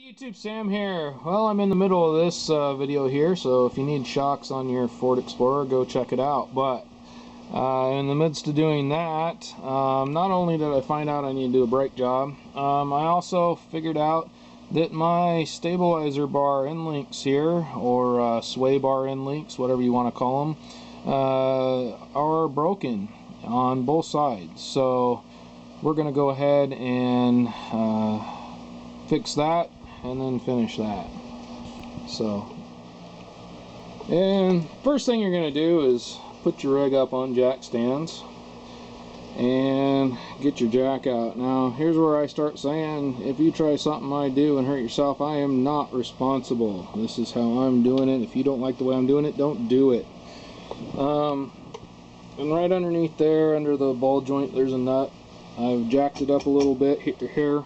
YouTube, Sam here. Well, I'm in the middle of this video here, so if you need shocks on your Ford Explorer, go check it out. But in the midst of doing that, not only did I find out I need to do a brake job, I also figured out that my stabilizer bar end links here, or sway bar end links, whatever you want to call them, are broken on both sides. So we're going to go ahead and fix that and then finish that. So, and first thing you're going to do is put your rig up on jack stands and get your jack out. Now here's where I start saying, if you try something I do and hurt yourself, I am not responsible. This is how I'm doing it. If you don't like the way I'm doing it, don't do it. And right underneath there, under the ball joint, there's a nut. I've jacked it up a little bit here.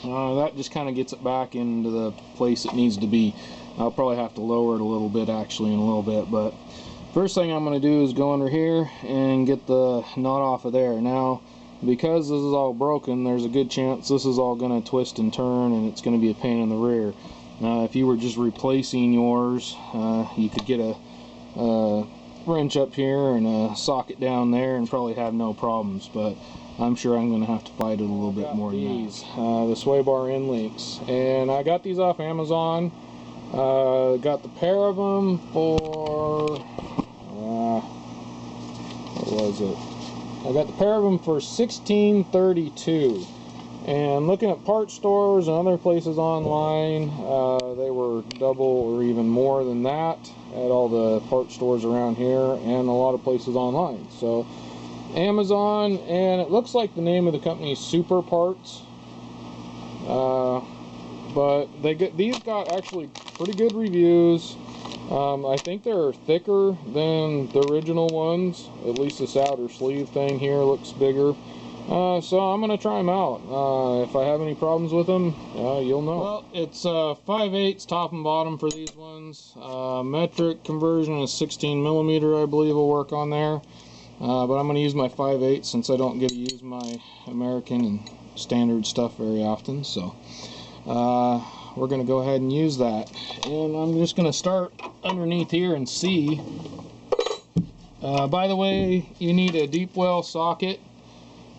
That just kind of gets it back into the place it needs to be. I'll probably have to lower it a little bit actually in a little bit, but first thing I'm going to do is go under here and get the nut off of there. Now, because this is all broken, there's a good chance this is all going to twist and turn, and it's going to be a pain in the rear. Now, if you were just replacing yours, you could get a wrench up here and a socket down there and probably have no problems, but I'm sure I'm going to have to fight it a little bit more than these. The sway bar end links, and I got these off Amazon. Got the pair of them for what was it? I got the pair of them for $16.32, and looking at part stores and other places online, they were double or even more than that at all the part stores around here and a lot of places online. So Amazon, and it looks like the name of the company is Super Parts, but these got actually pretty good reviews. I think they're thicker than the original ones. At least this outer sleeve thing here looks bigger. So I'm going to try them out. If I have any problems with them, you'll know. Well, it's 5/8 top and bottom for these ones. Metric conversion is 16 millimeter, I believe, will work on there. But I'm going to use my 5/8 since I don't get to use my American and standard stuff very often. So we're going to go ahead and use that. And I'm just going to start underneath here and see. By the way, you need a deep well socket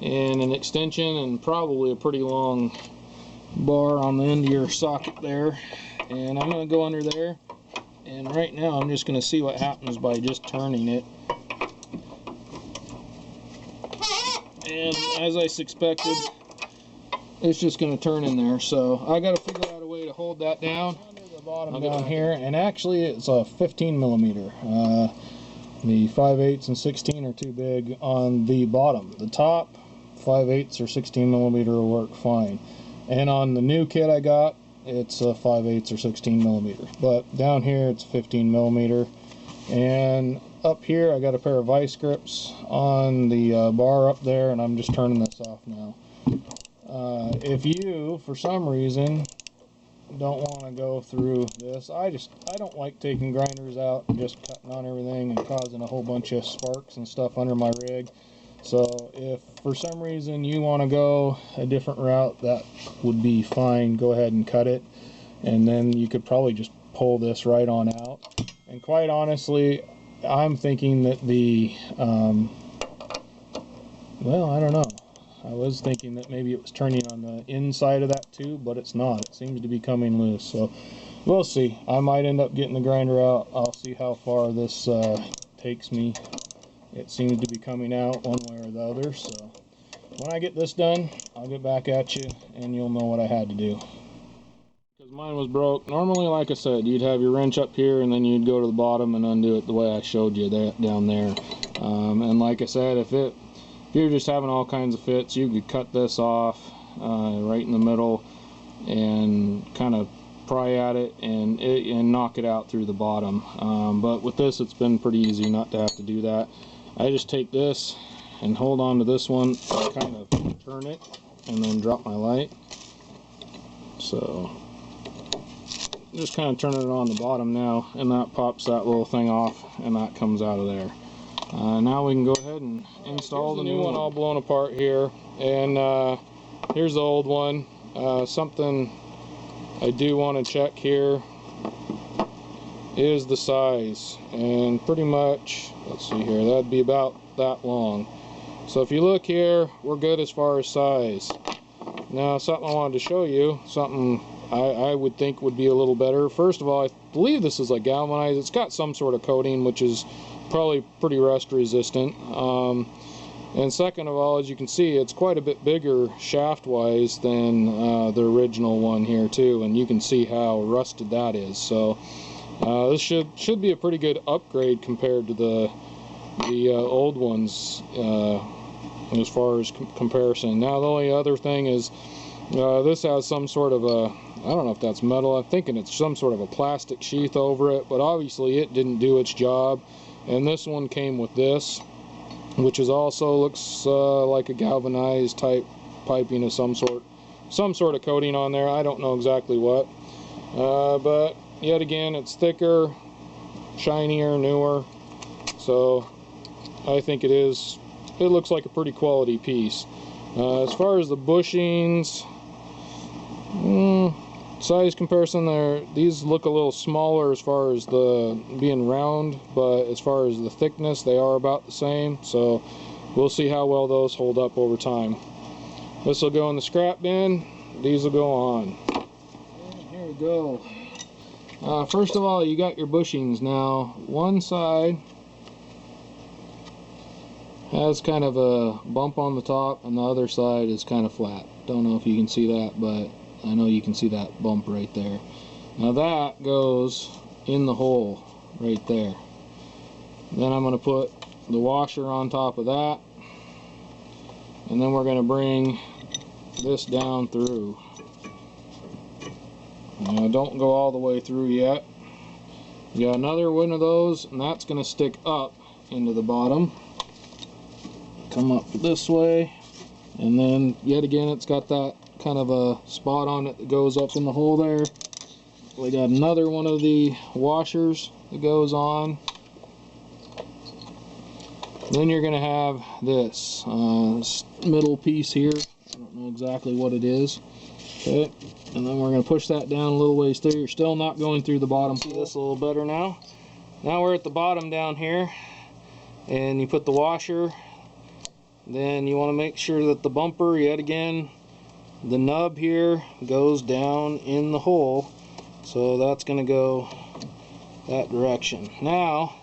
and an extension and probably a pretty long bar on the end of your socket there. And I'm going to go under there. And right now I'm just going to see what happens by just turning it. And as I suspected, it's just going to turn in there. So I got to figure out a way to hold that down. Under the bottom down here, and actually it's a 15 millimeter. The 5/8 and 16 are too big on the bottom. The top 5/8 or 16 millimeter will work fine. And on the new kit I got, it's a 5/8 or 16 millimeter. But down here it's 15 millimeter. And up here I got a pair of vice grips on the bar up there, and I'm just turning this off now. If you for some reason don't want to go through this, I don't like taking grinders out and just cutting on everything and causing a whole bunch of sparks and stuff under my rig. So if for some reason you want to go a different route, that would be fine. Go ahead and cut it, and then you could probably just pull this right on out. And quite honestly, I'm thinking that the, well, I don't know. I was thinking that maybe it was turning on the inside of that tube, but it's not. It seems to be coming loose. So we'll see. I might end up getting the grinder out. I'll see how far this takes me. It seems to be coming out one way or the other. So when I get this done, I'll get back at you and you'll know what I had to do. Because mine was broke. Normally, like I said, you'd have your wrench up here and then you'd go to the bottom and undo it the way I showed you that down there. And like I said, if you're just having all kinds of fits, you could cut this off right in the middle and kind of pry at it and knock it out through the bottom. But with this, it's been pretty easy not to have to do that. I just take this and hold on to this one, kind of turn it, and then drop my light. So just kind of turning it on the bottom now, and that pops that little thing off, and that comes out of there. Now we can go ahead and install the new one all blown apart here, and here's the old one. Something I do want to check here is the size, and pretty much, let's see here, that'd be about that long. So if you look here, we're good as far as size. Now something I wanted to show you, something I would think would be a little better. First of all, I believe this is like galvanized. It's got some sort of coating, which is probably pretty rust resistant. And second of all, as you can see, it's quite a bit bigger shaft wise than the original one here too, and you can see how rusted that is. So this should be a pretty good upgrade compared to the old ones as far as comparison. Now the only other thing is this has some sort of a, I don't know if that's metal, I'm thinking it's some sort of a plastic sheath over it, but obviously it didn't do its job. And this one came with this, which is also looks like a galvanized type piping of some sort of coating on there. I don't know exactly what, but yet again, it's thicker, shinier, newer, so I think it looks like a pretty quality piece. As far as the bushings, size comparison, these look a little smaller as far as the being round, but as far as the thickness, they are about the same. So we'll see how well those hold up over time. This will go in the scrap bin. These will go on. And here we go. First of all, you got your bushings. Now, one side has kind of a bump on the top, and the other side is kind of flat. Don't know if you can see that, but I know you can see that bump right there. Now that goes in the hole right there. Then I'm going to put the washer on top of that, and then we're going to bring this down through. Now don't go all the way through yet. You got another one of those, and that's going to stick up into the bottom. Come up this way, and then yet again it's got that kind of a spot on it that goes up in the hole there. We got another one of the washers that goes on. Then you're going to have this middle piece here. I don't know exactly what it is. Okay, and then we're going to push that down a little ways through. You're still not going through the bottom. See this a little better now. Now we're at the bottom down here, and you put the washer. Then you want to make sure that the bumper, yet again, the nub here goes down in the hole, so that's going to go that direction. Now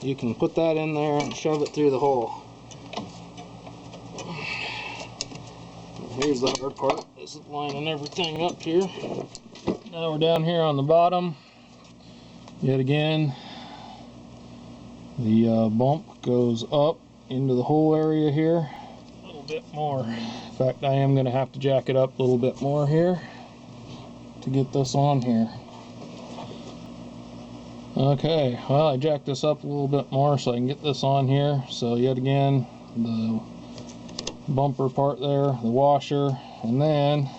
you can put that in there and shove it through the hole. Here's the hard part, this is lining everything up here. Now we're down here on the bottom. Yet again, the bump goes up into the hole area here a little bit more. In fact, I am going to have to jack it up a little bit more here to get this on here. Okay, well, I jacked this up a little bit more so I can get this on here. So yet again, the bumper part there, the washer, and then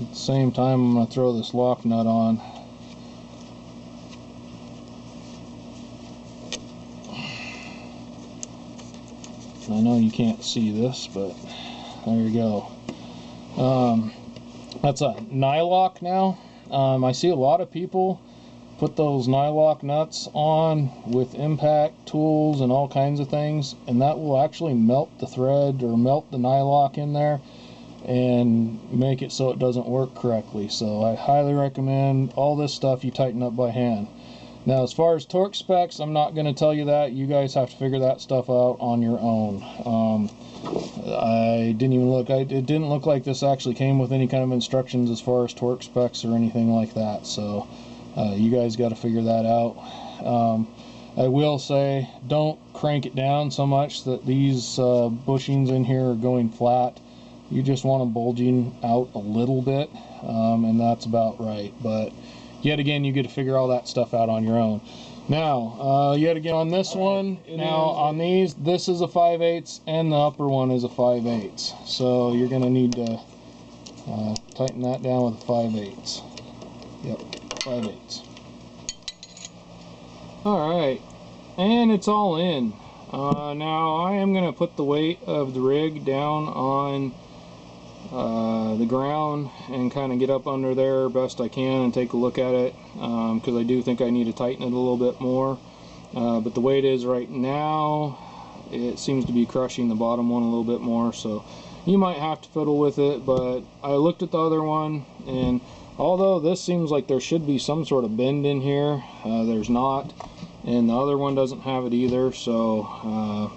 at the same time I'm going to throw this lock nut on. I know you can't see this, but there you go. That's a nylock now. I see a lot of people put those nylock nuts on with impact tools and all kinds of things, and that will actually melt the thread or melt the nylock in there and make it so it doesn't work correctly. So I highly recommend all this stuff you tighten up by hand. Now, as far as torque specs, I'm not going to tell you that. You guys have to figure that stuff out on your own. I didn't even look. It didn't look like this actually came with any kind of instructions as far as torque specs or anything like that. So you guys got to figure that out. I will say, don't crank it down so much that these bushings in here are going flat. You just want them bulging out a little bit, and that's about right. But yet again, you get to figure all that stuff out on your own. Now, yet again on this one, on these, this is a 5/8 and the upper one is a 5/8. So you're going to need to tighten that down with a 5/8. Yep, 5/8. Alright, and it's all in. Now I am going to put the weight of the rig down on the ground and kind of get up under there best I can and take a look at it, because I do think I need to tighten it a little bit more. But the way it is right now, it seems to be crushing the bottom one a little bit more, so you might have to fiddle with it. But I looked at the other one, and although this seems like there should be some sort of bend in here, there's not, and the other one doesn't have it either. So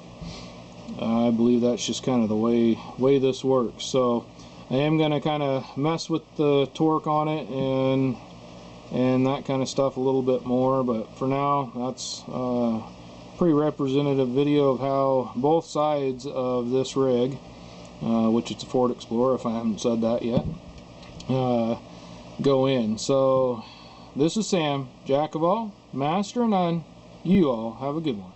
I believe that's just kind of the way this works. So I am going to kind of mess with the torque on it and that kind of stuff a little bit more, but for now that's a pretty representative video of how both sides of this rig, which is a Ford Explorer if I haven't said that yet, go in. So this is Sam, jack of all, master of none. You all have a good one.